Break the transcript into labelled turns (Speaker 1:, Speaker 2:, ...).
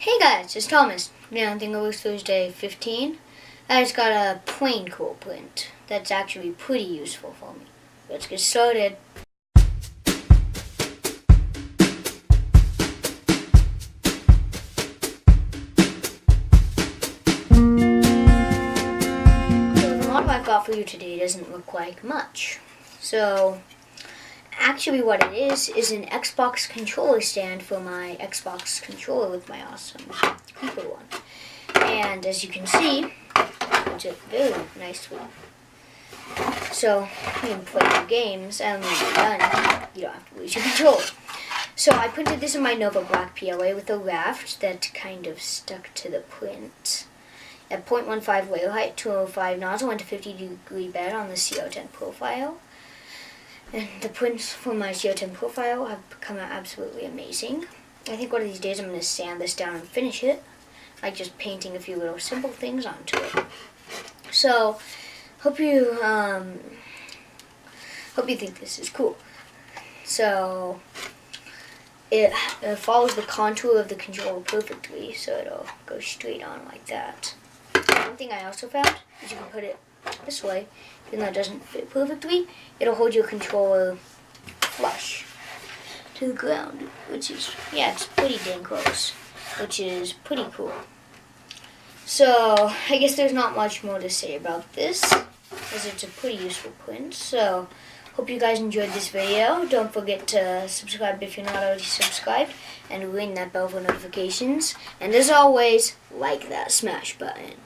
Speaker 1: Hey guys, it's Thomas. Now on Thingiverse Thursday 15. I just got a plain cool print that's actually pretty useful for me. Let's get started. So the model I've got for you today doesn't look like much. So actually what it is an Xbox controller stand for my Xbox controller with my awesome Keeper one. And as you can see, it's a very nice one. So you can play your games and when you're done, you don't have to lose your controller. So I printed this in my Nova Black PLA with a raft that kind of stuck to the print. At 0.15 layer height, 205 nozzle, and 50-degree bed on the CO10 profile. And the prints for my CO10 profile have come out absolutely amazing. I think one of these days I'm going to sand this down and finish it, like just painting a few little simple things onto it. So, hope you think this is cool. So, it follows the contour of the controller perfectly, so it'll go straight on like that. One thing I also found is you can put it this way, even though it doesn't fit perfectly, it'll hold your controller flush to the ground, which is, yeah, it's pretty dang close, which is pretty cool. So, I guess there's not much more to say about this, as it's a pretty useful print. So, hope you guys enjoyed this video. Don't forget to subscribe if you're not already subscribed, and ring that bell for notifications. And as always, like that smash button.